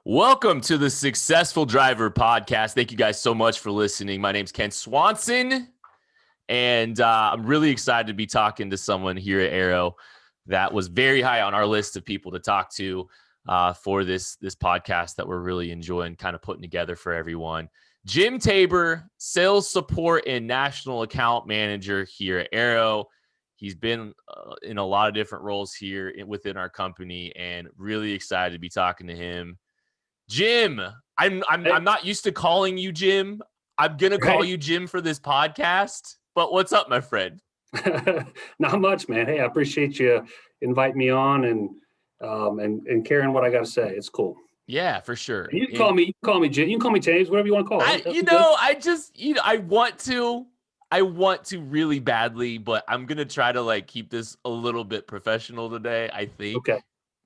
Welcome to the Successful Driver Podcast. Thank you guys so much for listening. My name's Ken Swanson, and I'm really excited to be talking to someone here at Arrow that was very high on our list of people to talk to for this podcast that we're really enjoying kind of putting together for everyone. Jim Tabor, Sales Support and National Account Manager here at Arrow. He's been in a lot of different roles here within our company, and really excited to be talking to him. Jim, I'm not used to calling you Jim. I'm gonna call you Jim for this podcast. But what's up, my friend? Not much, man. Hey, I appreciate you inviting me on and caring what I got to say. It's cool. Yeah, for sure. You can call me Jim. You can call me James, whatever you want to call me. I want to really badly, but I'm gonna try to keep this a little bit professional today. I think. Okay.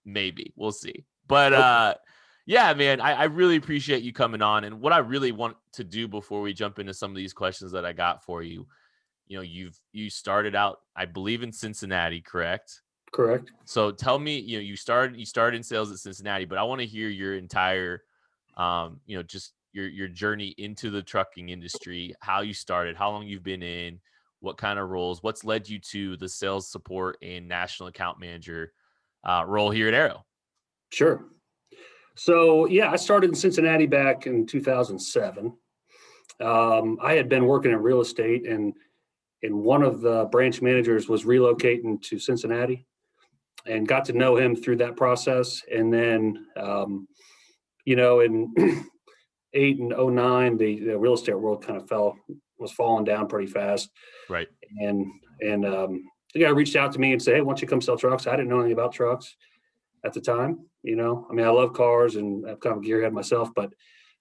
Maybe we'll see. But yeah, man, I really appreciate you coming on. And what I really want to do before we jump into some of these questions that I got for you, you started out, I believe, in Cincinnati, correct? Correct. So tell me, you started in sales at Cincinnati, but I want to hear your entire, just your journey into the trucking industry, how you started, how long you've been in, what kind of roles, what's led you to the sales support and national account manager role here at Arrow. Sure. So, yeah, I started in Cincinnati back in 2007. I had been working in real estate, and one of the branch managers was relocating to Cincinnati, and got to know him through that process. And then, in 2008 and 2009, the real estate world kind of was falling down pretty fast. Right. And the guy reached out to me and said, "Hey, why don't you come sell trucks?" I didn't know anything about trucks at the time. I love cars and I'm kind of a gearhead myself, but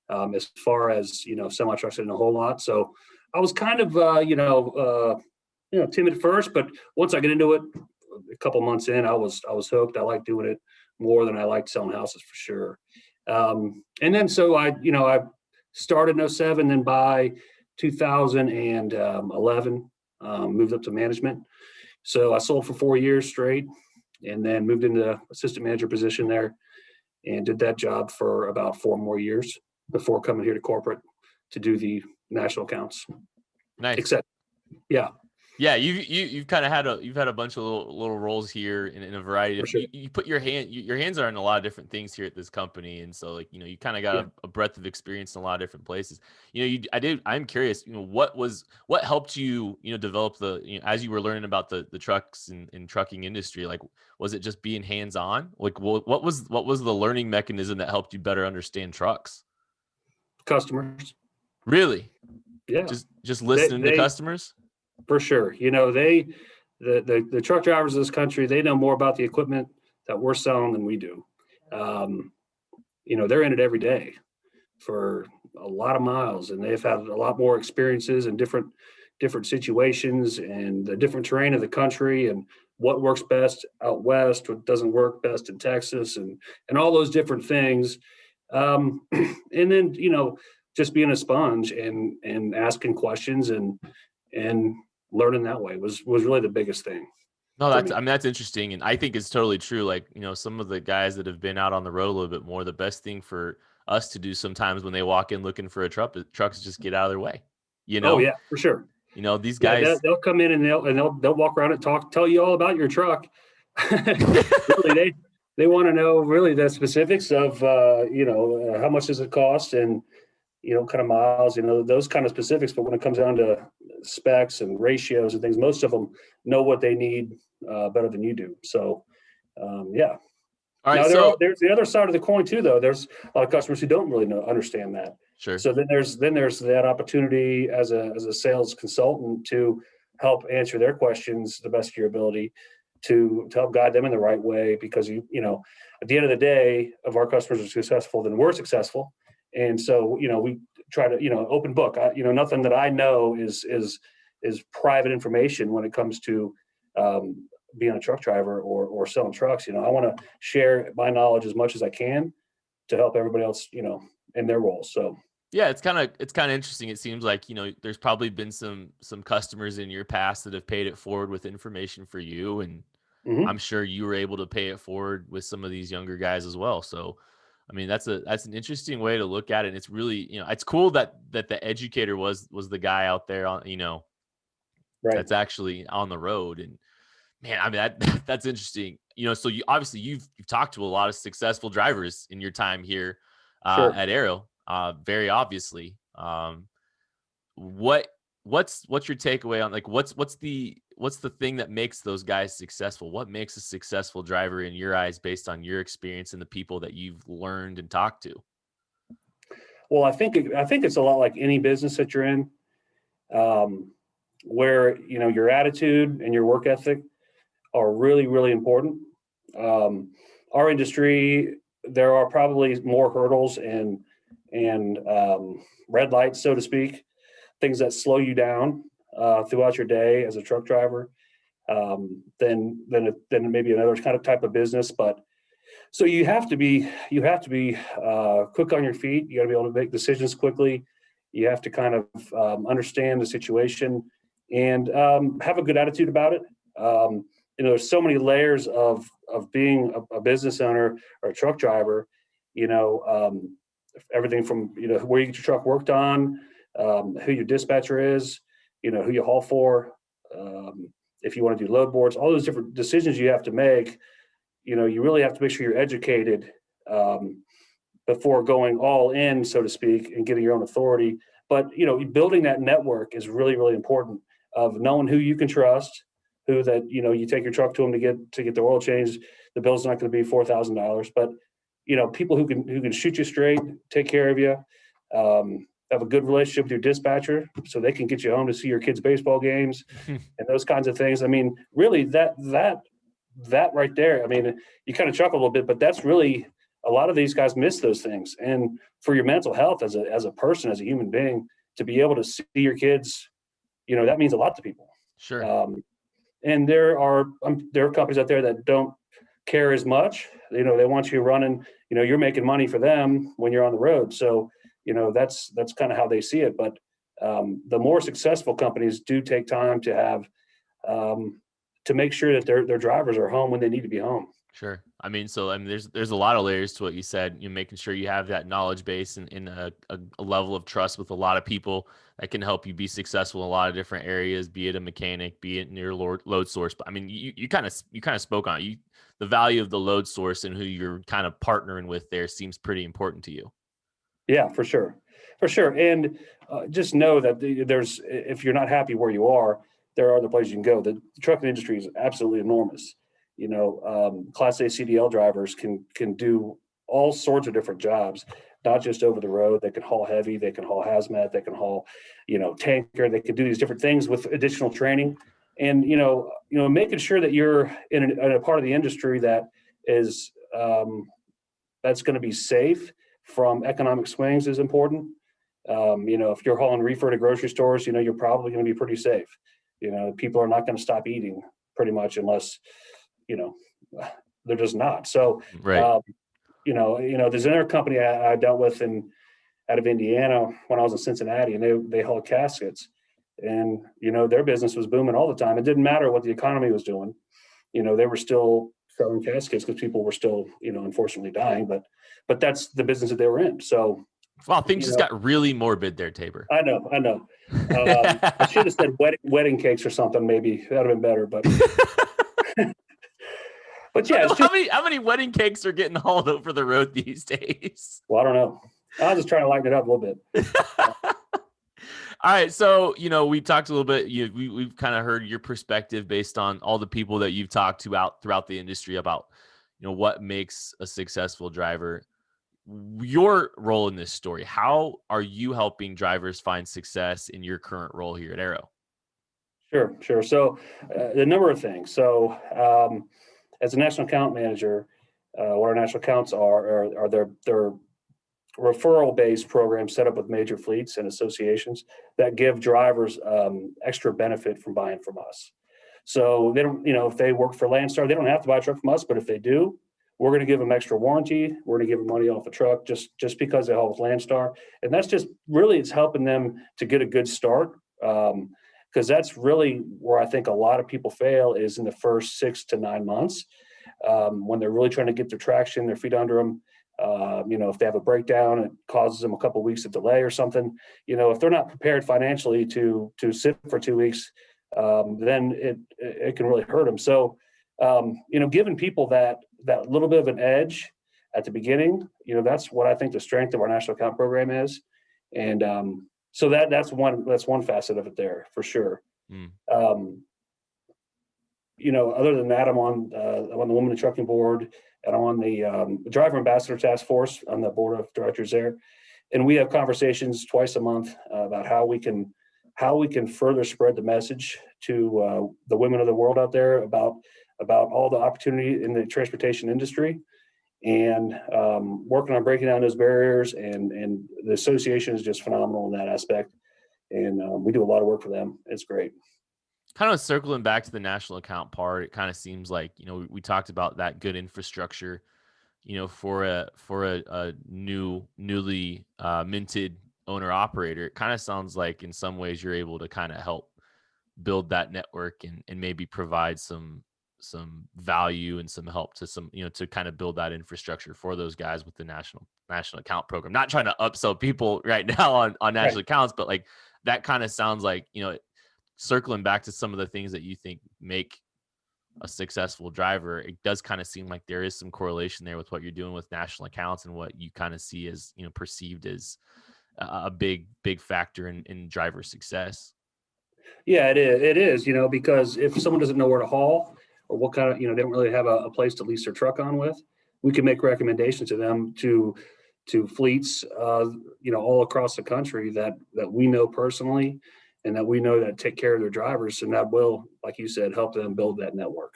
as far as, semi trucks, I didn't know a whole lot. So I was kind of, timid at first, but once I get into it, a couple months in, I was hooked. I liked doing it more than I liked selling houses, for sure. And then, so I started in 2007, then by 2011, moved up to management. So I sold for 4 years straight, and then moved into assistant manager position there and did that job for about 4 more years before coming here to corporate to do the national accounts. Nice. Yeah, you've kind of had a bunch of little roles here in a variety of. Sure. You put your hands are in a lot of different things here at this company, and so you kind of got a breadth of experience in a lot of different places. I'm curious. What helped you develop as you were learning about the trucks and trucking industry? Was it just being hands on? What was the learning mechanism that helped you better understand trucks? Customers. Really? Yeah. Just listening to customers. For sure. The truck drivers of this country, they know more about the equipment that we're selling than we do. They're in it every day for a lot of miles, and they've had a lot more experiences in different situations and the different terrain of the country, and what works best out west, what doesn't work best in Texas, and all those different things. And then, just being a sponge and asking questions and learning that way was really the biggest thing. No, that's interesting. And I think it's totally true. Some of the guys that have been out on the road a little bit more, the best thing for us to do sometimes when they walk in looking for a truck is just get out of their way. Oh yeah, for sure. These guys, they'll come in and they'll walk around and tell you all about your truck. Really, they want to know really the specifics of, how much does it cost, and, kind of miles, those kind of specifics. But when it comes down to specs and ratios and things, most of them know what they need better than you do. So, yeah. All right. Now, there's the other side of the coin too, though. There's a lot of customers who don't really understand that. Sure. So then there's that opportunity as a sales consultant to help answer their questions the best of your ability, to help guide them in the right way, because at the end of the day, if our customers are successful, then we're successful. And so, we try to, open book. Nothing that I know is private information when it comes to being a truck driver or selling trucks. I want to share my knowledge as much as I can to help everybody else, in their roles. So yeah, it's kind of interesting. It seems like there's probably been some customers in your past that have paid it forward with information for you, and I'm sure you were able to pay it forward with some of these younger guys as well. So I mean, that's an interesting way to look at it. And it's really, it's cool that the educator was the guy out there on, Right. that's actually on the road. And man, I mean, that's interesting. So you obviously you've talked to a lot of successful drivers in your time here Sure. at Aero, very obviously. What's your takeaway on, like, what's the thing that makes those guys successful? What makes a successful driver in your eyes based on your experience and the people that you've learned and talked to? Well, I think it's a lot like any business that you're in, where your attitude and your work ethic are really, really important. Our industry, there are probably more hurdles and red lights, so to speak, things that slow you down throughout your day as a truck driver, than maybe another kind of type of business. But so you have to be quick on your feet. You got to be able to make decisions quickly. You have to kind of understand the situation and have a good attitude about it. There's so many layers of being a business owner or a truck driver. Everything from where you get your truck worked on, who your dispatcher is, who you haul for, if you want to do load boards, all those different decisions you have to make. You really have to make sure you're educated before going all in, so to speak, and getting your own authority. But building that network is really, really important, of knowing who you can trust, who that you take your truck to them to get the oil changed. The bill's not going to be $4,000, but people who can shoot you straight, take care of you, have a good relationship with your dispatcher, so they can get you home to see your kids' baseball games and those kinds of things. I mean, really, that right there. I mean, you kind of chuckle a little bit, but that's really, a lot of these guys miss those things. And for your mental health as a person, as a human being, to be able to see your kids, that means a lot to people. Sure. And there are companies out there that don't care as much. They want you running. You're making money for them when you're on the road. So that's kind of how they see it. But the more successful companies do take time to have to make sure that their drivers are home when they need to be home. Sure. I mean, there's a lot of layers to what you said. You're making sure you have that knowledge base and a level of trust with a lot of people that can help you be successful in a lot of different areas, be it a mechanic, be it in your load source. But I mean, you kind of spoke on it. The value of the load source and who you're kind of partnering with there seems pretty important to you. Yeah, for sure. And just know that if you're not happy where you are, there are other places you can go. The trucking industry is absolutely enormous. Class A CDL drivers can do all sorts of different jobs, not just over the road. They can haul heavy, they can haul hazmat, they can haul, tanker. They can do these different things with additional training, and making sure that you're in a part of the industry that is that's going to be safe from economic swings is important. If you're hauling reefer to grocery stores, you're probably going to be pretty safe. People are not going to stop eating pretty much unless, they're just not. So, right. There's another company I dealt with out of Indiana when I was in Cincinnati, and they hauled caskets, and, their business was booming all the time. It didn't matter what the economy was doing. They were still selling caskets because people were still, unfortunately dying, but that's the business that they were in. So, wow, things just got really morbid there, Tabor. I know. I should have said wedding cakes or something. Maybe that'd have been better. But but yeah, how many wedding cakes are getting hauled over the road these days? Well, I don't know. I was just trying to lighten it up a little bit. All right, so we talked a little bit. We've kind of heard your perspective based on all the people that you've talked to out throughout the industry about what makes a successful driver. Your role in this story, how are you helping drivers find success in your current role here at Aero? Sure. So the number of things. So as a national account manager, what our national accounts are their referral-based programs set up with major fleets and associations that give drivers extra benefit from buying from us. So they don't, if they work for Landstar, they don't have to buy a truck from us, but if they do, we're going to give them extra warranty. We're going to give them money off the truck just because they haul with Landstar. And that's just really, it's helping them to get a good start. Because that's really where I think a lot of people fail, is in the first 6 to 9 months, when they're really trying to get their traction, their feet under them. If they have a breakdown, it causes them a couple of weeks of delay or something. If they're not prepared financially to sit for 2 weeks, then it can really hurt them. So, giving people that little bit of an edge at the beginning, that's what I think the strength of our national account program is. And so that's one facet of it there for sure. Other than that, I'm on the Women in Trucking Board, and I'm on the Driver Ambassador Task Force on the board of directors there. And we have conversations twice a month about how we can further spread the message to the women of the world out there about all the opportunity in the transportation industry, and working on breaking down those barriers. And the association is just phenomenal in that aspect. And we do a lot of work for them. It's great. Kind of circling back to the national account part, it kind of seems like, we talked about that good infrastructure, for a newly minted owner operator. It kind of sounds like in some ways you're able to kind of help build that network and maybe provide some value and some help to some, to kind of build that infrastructure for those guys with the national account program. Not trying to upsell people right now on national accounts, but like that kind of sounds like, circling back to some of the things that you think make a successful driver, it does kind of seem like there is some correlation there with what you're doing with national accounts and what you kind of see as, perceived as a big factor in driver success. Yeah, it is, because if someone doesn't know where to haul or what kind of, they don't really have a place to lease their truck on with, we can make recommendations to them to fleets, all across the country that we know personally, and that we know that take care of their drivers, and that will, like you said, help them build that network.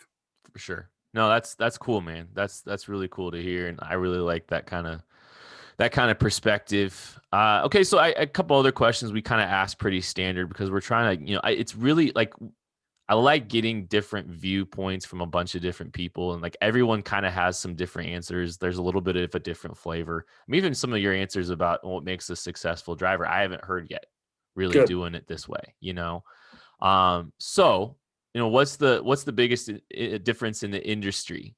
For sure. No, that's cool, man. That's really cool to hear, and I really like that kind of perspective. Okay, so a couple other questions we kind of ask pretty standard because we're trying to, it's really like I like getting different viewpoints from a bunch of different people, and like everyone kind of has some different answers. There's a little bit of a different flavor. I mean, even some of your answers about what makes a successful driver, I haven't heard yet. Really Good. Doing it this way, So, what's the biggest difference in the industry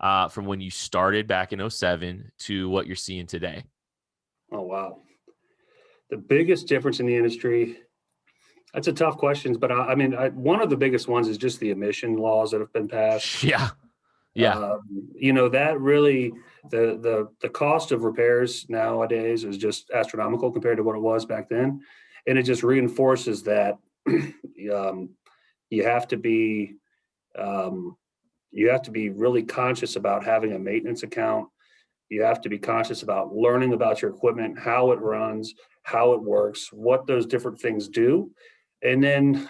from when you started back in 2007 to what you're seeing today? Oh, wow. The biggest difference in the industry, that's a tough question, but one of the biggest ones is just the emission laws that have been passed. Yeah. That really, the cost of repairs nowadays is just astronomical compared to what it was back then. And it just reinforces that you have to be really conscious about having a maintenance account. You have to be conscious about learning about your equipment, how it runs, how it works, what those different things do. And then,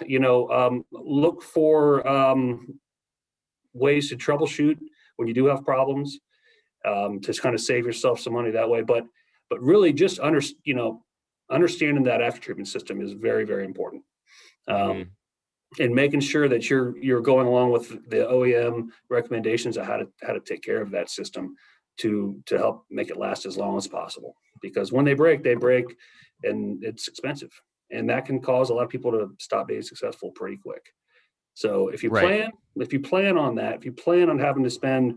look for ways to troubleshoot when you do have problems, to kind of save yourself some money that way. But really just understanding that after treatment system is very, very important. And making sure that you're going along with the OEM recommendations of how to take care of that system to help make it last as long as possible. Because when they break, and it's expensive, and that can cause a lot of people to stop being successful pretty quick. So if you plan on that, if you plan on having to spend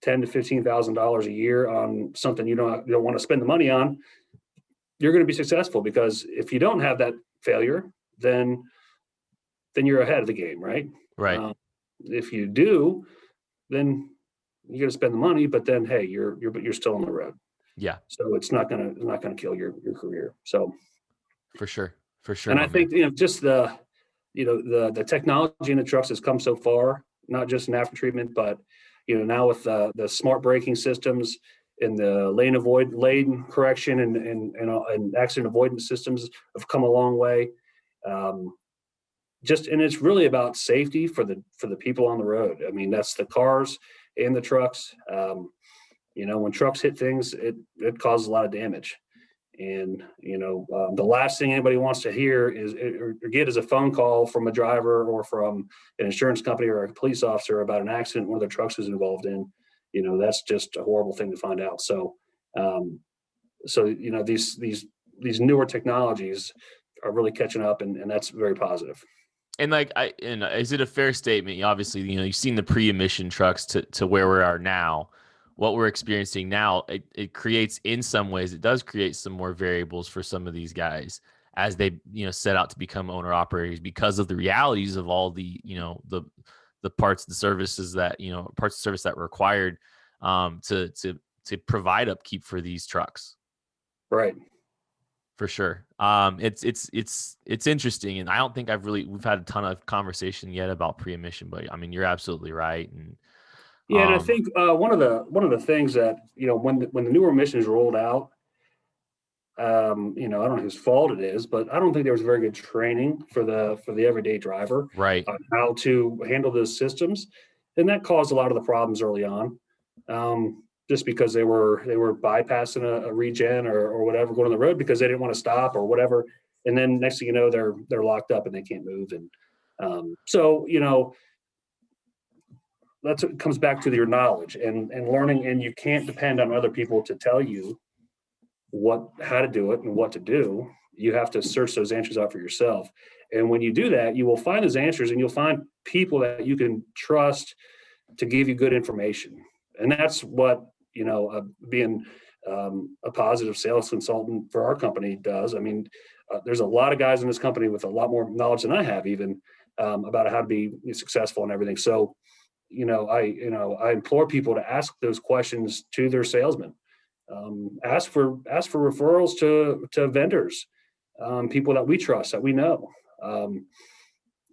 $10,000 to $15,000 a year on something you don't want to spend the money on, you're going to be successful. Because if you don't have that failure, then you're ahead of the game, right? Right. If you do, then you're going to spend the money, but then hey, you're still on the road. Yeah. So it's not gonna kill your career. So for sure. And I think just the technology in the trucks has come so far, not just in after treatment, but now with the smart braking systems and the lane correction and accident avoidance systems have come a long way. And it's really about safety for the people on the road. I mean, that's the cars and the trucks. When trucks hit things, it causes a lot of damage. And, the last thing anybody wants to hear or get is a phone call from a driver or from an insurance company or a police officer about an accident one of their trucks is involved in. That's just a horrible thing to find out. So, these newer technologies are really catching up, and that's very positive. And is it a fair statement? Obviously, you've seen the pre-emission trucks to where we are now. what we're experiencing now, it creates, in some ways, it does create some more variables for some of these guys as they, set out to become owner operators, because of the realities of all the, the parts, the services that, parts of service that were required to provide upkeep for these trucks. Right. For sure. It's interesting. And I don't think we've had a ton of conversation yet about pre-emission, but I mean, you're absolutely right. And yeah, and I think one of the things that, when the newer emissions rolled out, I don't know whose fault it is, but I don't think there was very good training for the everyday driver right. on how to handle those systems, and that caused a lot of the problems early on. Just because they were bypassing a regen or whatever, going on the road because they didn't want to stop or whatever, and then next thing you know, they're locked up and they can't move, and so that's what comes back to your knowledge and learning, and you can't depend on other people to tell you how to do it and what to do. You have to search those answers out for yourself. And when you do that, you will find those answers and you'll find people that you can trust to give you good information. And that's what, being a positive sales consultant for our company does. I mean, there's a lot of guys in this company with a lot more knowledge than I have even about how to be successful and everything. So, I implore people to ask those questions to their salesmen. Ask for referrals to vendors, people that we trust, that we know.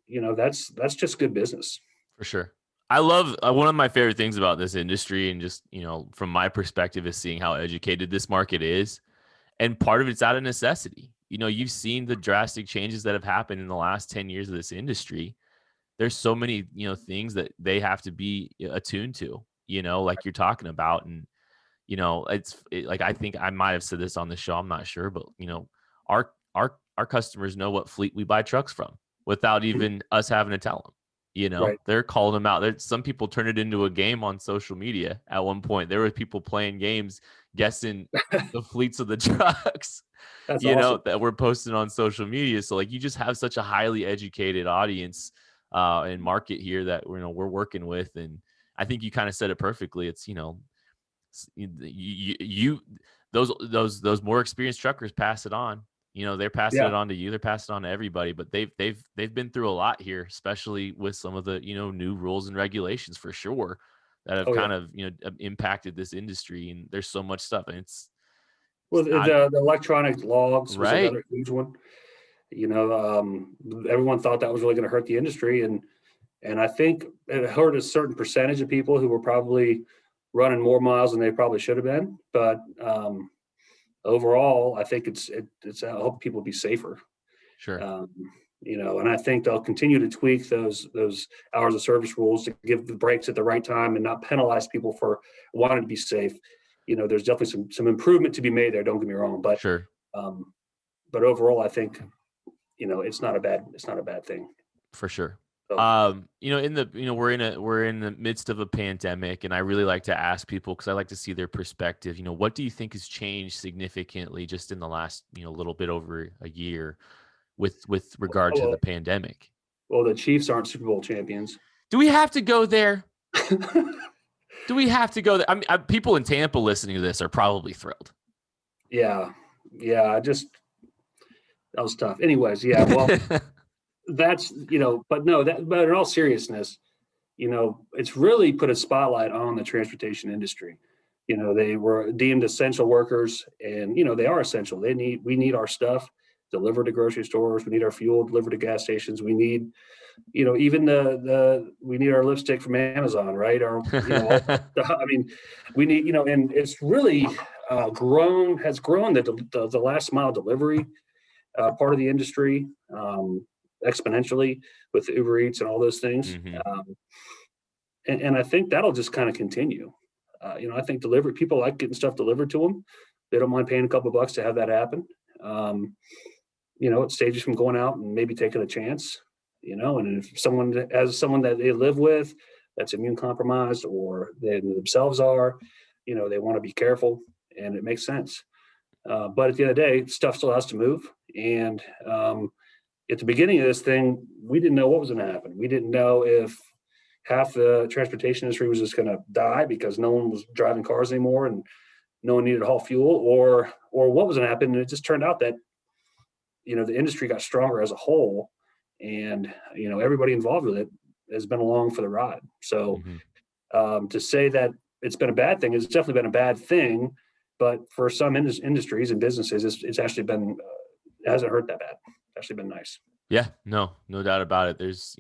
That's just good business. For sure. I love one of my favorite things about this industry, and just, from my perspective, is seeing how educated this market is. And part of it's out of necessity. You've seen the drastic changes that have happened in the last 10 years of this industry. There's so many, things that they have to be attuned to, like you're talking about. And, like, I think I might've said this on the show, I'm not sure, but our customers know what fleet we buy trucks from without even us having to tell them. Right. They're calling them out. Some people turn it into a game on social media. At one point, there were people playing games, guessing the fleets of the trucks, That's awesome. that we're posting on social media. So, like, you just have such a highly educated audience and market here that we're working with. And I think you kind of said it perfectly. It's, those more experienced truckers pass it on. They're passing it on to you. They're passing it on to everybody. But they've been through a lot here, especially with some of the new rules and regulations, for sure, that have of impacted this industry. And there's so much stuff, and the electronic logs was right. another huge one. Everyone thought that was really going to hurt the industry, and I think it hurt a certain percentage of people who were probably running more miles than they probably should have been. But overall, I think it's I hope people be safer. Sure. And I think they'll continue to tweak those hours of service rules to give the breaks at the right time and not penalize people for wanting to be safe. There's definitely some improvement to be made there. Don't get me wrong, but sure. But overall, I think it's not a bad thing. For sure. So, we're in the midst of a pandemic, and I really like to ask people, because I like to see their perspective. What do you think has changed significantly just in the last little bit over a year with regard to the pandemic? Well, the Chiefs aren't Super Bowl champions. Do we have to go there? Do we have to go there? I mean, people in Tampa listening to this are probably thrilled. Yeah. That was tough. Anyways, yeah. Well, that's but in all seriousness, it's really put a spotlight on the transportation industry. They were deemed essential workers, and they are essential. We need our stuff delivered to grocery stores. We need our fuel delivered to gas stations. We need, even we need our lipstick from Amazon, right? Or, I mean, we need, and it's really has grown the last mile delivery part of the industry exponentially with Uber Eats and all those things. Mm-hmm. And I think that'll just kind of continue. I think people like getting stuff delivered to them. They don't mind paying a couple of bucks to have that happen. It saves you from going out and maybe taking a chance, and if someone that they live with that's immune compromised, or they themselves are, they want to be careful, and it makes sense. But at the end of the day, stuff still has to move. And at the beginning of this thing, we didn't know what was going to happen. We didn't know half the transportation industry was just going to die because no one was driving cars anymore and no one needed to haul fuel, or what was going to happen. And it just turned out that, the industry got stronger as a whole, and, everybody involved with it has been along for the ride. So to say that it's been a bad thing, it's definitely been a bad thing, but for some industries and businesses, it's actually been, it hasn't hurt that bad. It's actually been nice. Yeah, no doubt about it. There's,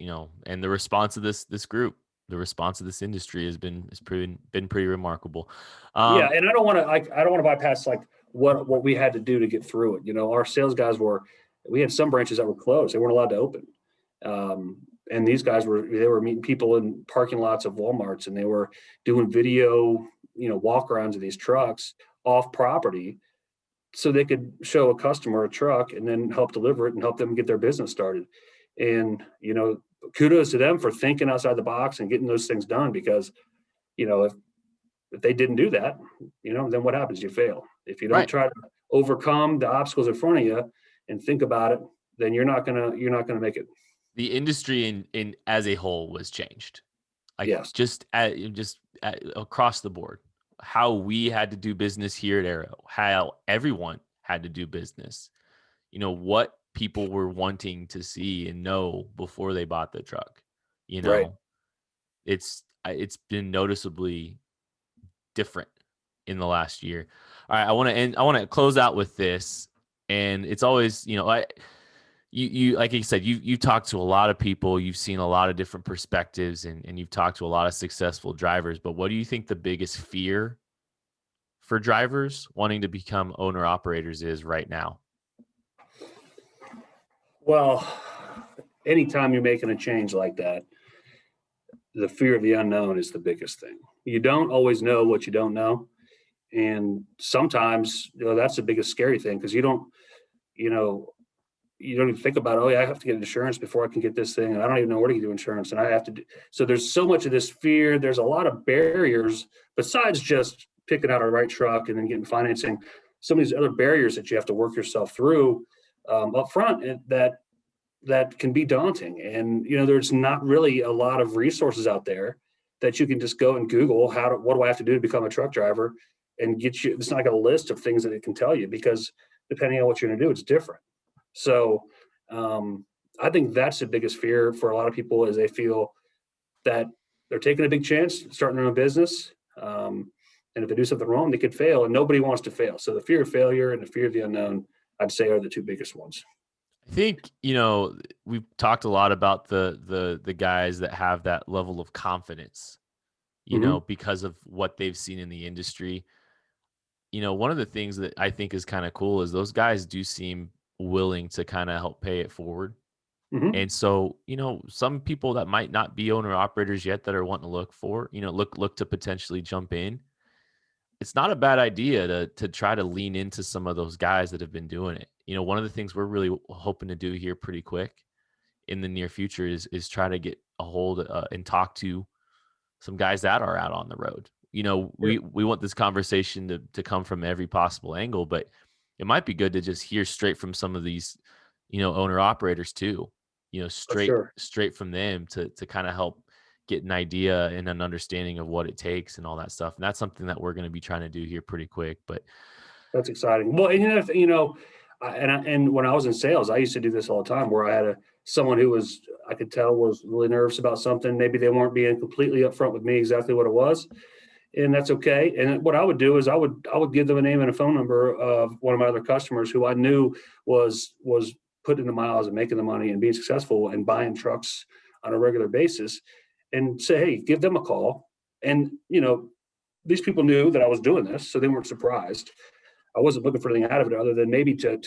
and the response of this group, the response of this industry has been pretty remarkable. Yeah, and I don't want to bypass like what we had to do to get through it. Our sales guys we had some branches that were closed; they weren't allowed to open. And these guys were meeting people in parking lots of Walmarts, and they were doing video, walk arounds of these trucks off property, so they could show a customer a truck and then help deliver it and help them get their business started. And, kudos to them for thinking outside the box and getting those things done, because, if they didn't do that, then what happens? You fail. If you don't try to overcome the obstacles in front of you and think about it, then you're not gonna make it. The industry in as a whole was changed. Yes. Just across the board. How we had to do business here at Arrow, how everyone had to do business, what people were wanting to see and know before they bought the truck. It's been noticeably different in the last year. All right, I want to close out with this, and it's always, you like you said, you talked to a lot of people, you've seen a lot of different perspectives, and you've talked to a lot of successful drivers, but what do you think the biggest fear for drivers wanting to become owner operators is right now? Well, anytime you're making a change like that, the fear of the unknown is the biggest thing. You don't always know what you don't know. And sometimes, that's the biggest scary thing, because you don't even think about, oh yeah, I have to get insurance before I can get this thing. And I don't even know where to do insurance. And I have to do, so there's so much of this fear. There's a lot of barriers besides just picking out a right truck and then getting financing. Some of these other barriers that you have to work yourself through up front, that can be daunting. And, there's not really a lot of resources out there that you can just go and Google what do I have to do to become a truck driver, and get you. It's not like a list of things that it can tell you, because depending on what you're going to do, it's different. So I think that's the biggest fear for a lot of people, is they feel that they're taking a big chance, starting their own business. And if they do something wrong, they could fail, and nobody wants to fail. So the fear of failure and the fear of the unknown, I'd say, are the two biggest ones. I think, we've talked a lot about the guys that have that level of confidence, because of what they've seen in the industry. One of the things that I think is kind of cool is those guys do seem willing to kind of help pay it forward. And so, some people that might not be owner operators yet that are wanting to look to potentially jump in. It's not a bad idea to try to lean into some of those guys that have been doing it. One of the things we're really hoping to do here pretty quick in the near future is try to get a hold and talk to some guys that are out on the road. We want this conversation to come from every possible angle, but it might be good to just hear straight from some of these, owner operators too, straight from them to kind of help get an idea and an understanding of what it takes and all that stuff. And that's something that we're going to be trying to do here pretty quick, but that's exciting. Well, and when I was in sales, I used to do this all the time, where I had someone who I could tell was really nervous about something. Maybe they weren't being completely upfront with me exactly what it was, and that's okay. And what I would do is I would give them a name and a phone number of one of my other customers who I knew was putting the miles and making the money and being successful and buying trucks on a regular basis, and say, hey, give them a call. And, these people knew that I was doing this, so they weren't surprised. I wasn't looking for anything out of it other than maybe to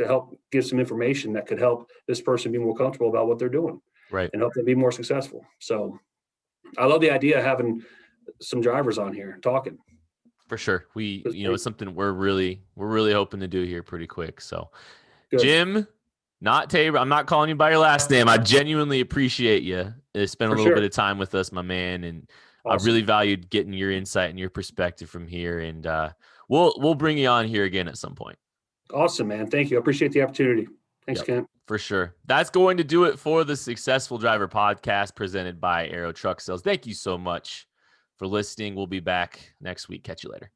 help give some information that could help this person be more comfortable about what they're doing, right, and help them be more successful. So I love the idea of having some drivers on here talking. For sure. It's something we're really hoping to do here pretty quick. So Good. Jim, not Tabor, I'm not calling you by your last name. I genuinely appreciate you. Spent a little bit of time with us, my man. And awesome. I really valued getting your insight and your perspective from here. And we'll bring you on here again at some point. Awesome, man. Thank you. I appreciate the opportunity. Thanks, Kent. For sure. That's going to do it for the Successful Driver podcast presented by Aero Truck Sales. Thank you so much for listening. We'll be back next week. Catch you later.